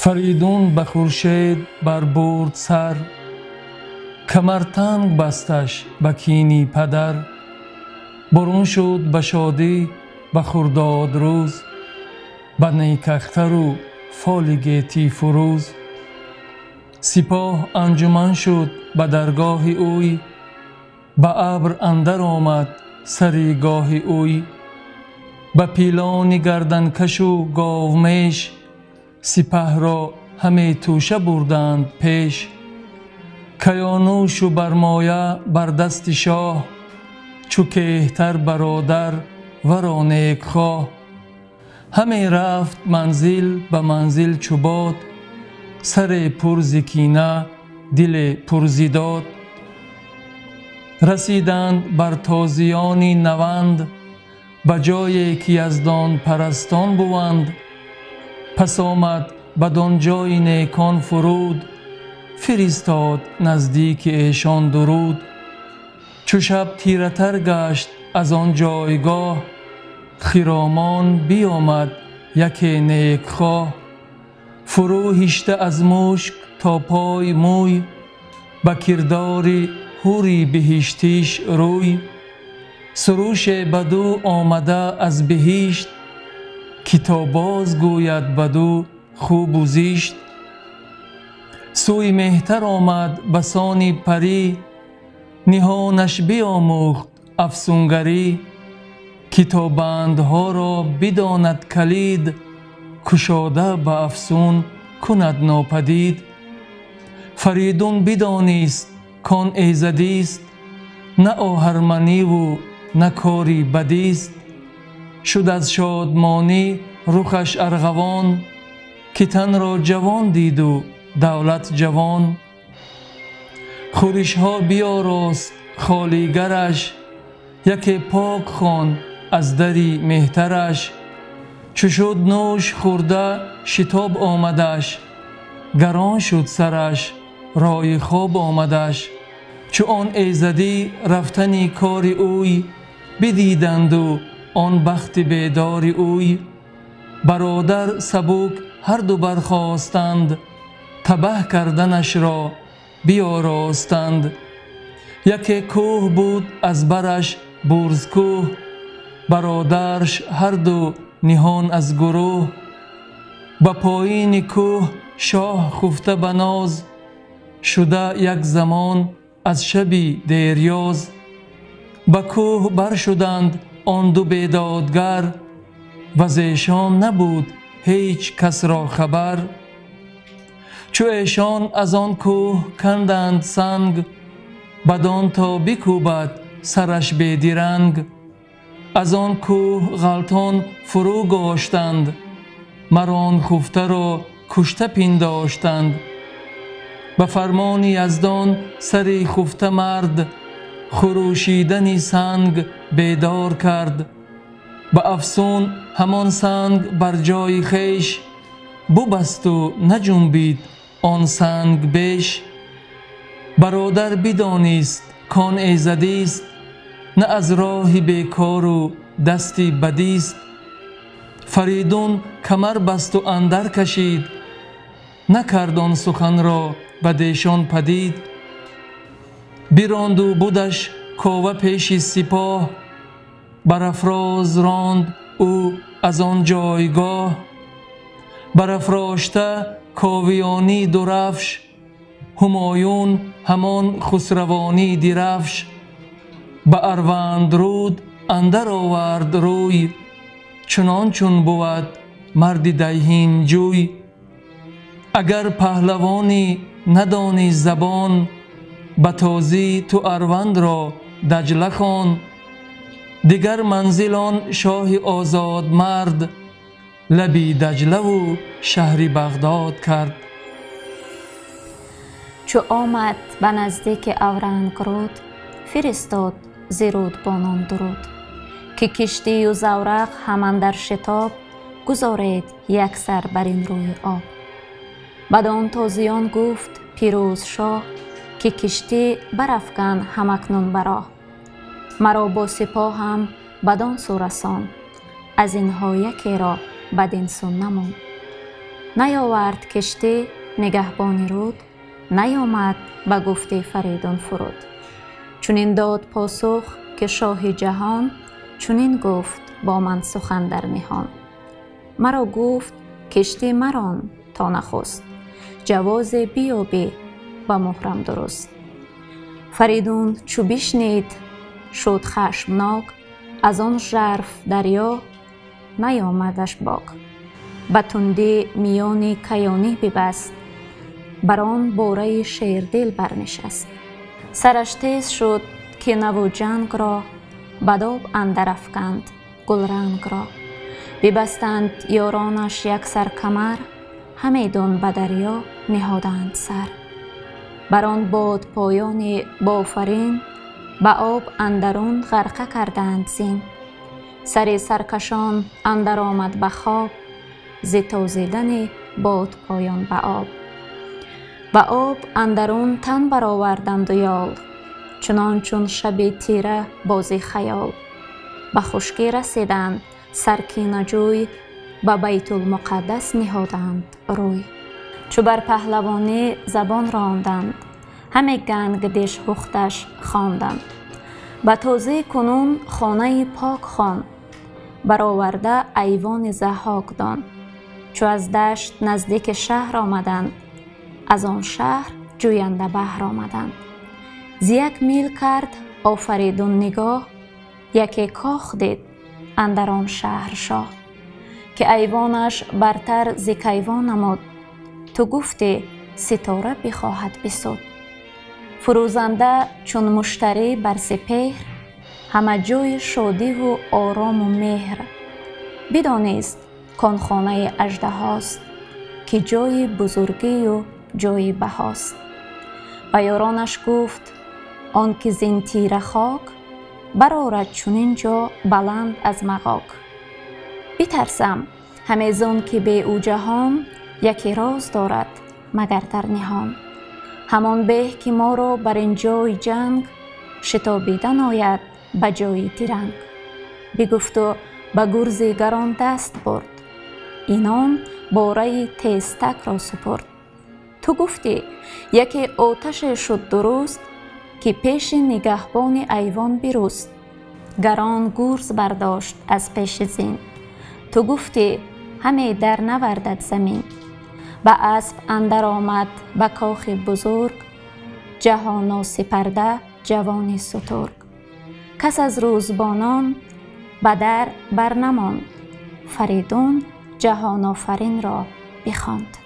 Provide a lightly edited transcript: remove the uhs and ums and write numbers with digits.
فریدون به خورشید بر برد سر، کمر تنگ بستش به کینی پدر. برون شد به شادی به خرداد روز، به نیک اختر و فال گیتی فروز. سپاه انجمن شد به درگاه اوی، به ابر اندر آمد سری گاه اوی. به پیلان گردنکش و گاومیش، سپه را همه توشه بردند پیش. کیانوش و برمایه بر دست شاه، چو کهتر برادر ورا نیک خواه. همه رفت منزل به منزل چو باد، سر پر ز کینه دل پر ز داد. رسیدند بر تازیان نوند، به جایی که یزدان پرستان بوند. پس آمد بدان جای نیکان فرود، فرستاد نزدیک ایشان درود. چو شب تیره تر گشت از آن جایگاه، خرامان بیامد یکی نیک خواه. فرو هشته از مشک تا پای موی، به کردار حوری بهشتیش روی. سروش بدو آمده از بهشت، که تا باز گوید بدو خوب و زشت. سوی مهتر آمد بسان پری، نهانش بیاموخت افسونگری. که تا بندها را بداند کلید، کشاده به افسون کند ناپدید. فریدون بدانست کان ایزدیست، نه آهرمنی و نه کاری بدیست. شد از شادمانی رخش ارغوان، که تن را جوان دید و دولت جوان. خورش ها بیاراست خالیگرش، یکی پاک خوان از دری مهترش. چو شد نوش خورده شتاب آمدش، گران شد سرش رای خواب آمدش. چو آن ایزدی رفتنی کار اوی، بدیدند و آن بخت بیدار اوی. برادر سبک هر دو برخاستند، تبه کردنش را بیاراستند. یکی کوه بود از برش برز کوه، برادرش هر دو نهان از گروه. به پایین کوه شاه خفته به ناز، شده یک زمان از شبی دیریاز. به کوه بر شدند آن دو بیدادگر، وز ایشان نبود هیچ کس را خبر. چو ایشان از آن کوه کندند سنگ، بدان تا بکوبد سرش بیدرنگ. از آن کوه غلطان فرو گاشتند، مران خفته را کشته پنداشتند. به فرمان یزدان سری خفته مرد، خروشیدن سنگ بیدار کرد. به افسون همان سنگ بر جای خویش، ببست و نجنبید آن سنگ بیش. برادر بدانست کان ایزدیست، نه از راه بیکار و دستی بدیست. فریدون کمر بست و اندر کشید، نکرد آن سخن را بدیشان پدید. براند و بودش کاوه پیش سپاه، برافراز راند او از آن جایگاه. برافراشته کاویانی درفش، همایون همان خسروانی درفش. به اروندرود اندر آورد روی، چنان چون بود مرد دیهیم جوی. اگر پهلوانی ندانی زبان، به تازی تو اروند را دجله خوان. دیگر منزل آن شاه آزاد مرد، لبی دجله و شهر بغداد کرد. چو آمد به نزدیک اورنگرود، فرستاد ز رودبانان درود. که کشتی و زورق هم اندر شتاب، گذارید یک سر بر این روی آب. بدان تازیان گفت پیروز شاه، که کشتی برافکن همکنون بر راه. مرا با سپاهم بدان سو رسان، از اینها یکی را بدین سو نماند. نیاورد کشتی نگهبانی رود، نیامد به گفته فریدون فرود. چنین داد پاسخ که شاه جهان، چنین گفت با من سخن در نهان. مرا گفت کشتی مران تا نخست، جواز بیابی به مهرم درست. فریدون چو بشنید شد خشمناک، از آن ژرف دریا نیامدش باک. به تندی میان کیانی ببست، بر آن باره شیردل برنشست. سرش تیز شد که نو جنگ را، بدآب اندر افکند گلرنگ را. ببستند یارانش یک سر کمر، همیدون به دریا نهادند سر. بر آن باد پایان بافرین، به آب اندرون غرقه کردند زین. سر سرکشان اندر آمد به خواب، ز تازیدن باد پایان به آب. به آب اندرون تن برآوردند و یال، چنان چون شب تیره بازی خیال. به خشکی رسیدند سرکینه جوی، به بیت المقدس نهادند روی. چو بر پهلوانی زبان راندند، همه گنگ دش هختش خواندند. به تازی کنون خانه پاک خوان، برآورده ایوان ضحاک دان. چو از دشت نزدیک شهر آمدند، از آن شهر جوینده بحر آمدند. ز 1 میل کرد آفریدون نگاه، یکی کاخ دید اندر آن شهر شاه. که ایوانش برتر ز کیوان نمود، تو گفتی ستاره بخواهد بسود. فروزنده چون مشتری بر سپهر، همه جای شادی و آرام و مهر. بدانست کان خانه اژدهاست، که جای بزرگی و جای بهاست. به یارانش گفت آنکه زین تیره خاک، برآرد چنین جا بلند از مغاک. بترسم همی زان که به او جهان، یکی راز دارد مگر در نهان. همان به که ما را بر این جای جنگ، شتابیدن آید به جای درنگ. بگفت و به گرز گران دست برد، اینان باره تیزتک را سپرد. تو گفتی یکی آتش شد درست، که پیش نگهبان ایوان برست. گران گرز برداشت از پیش زین، تو گفتی همی در نوردد زمین. به اسب اندر آمد به کاخ بزرگ، جهانا سپرده جوانی سترگ. کس از روزبانان به در برنماند، فریدون جهان آفرین را بخواند.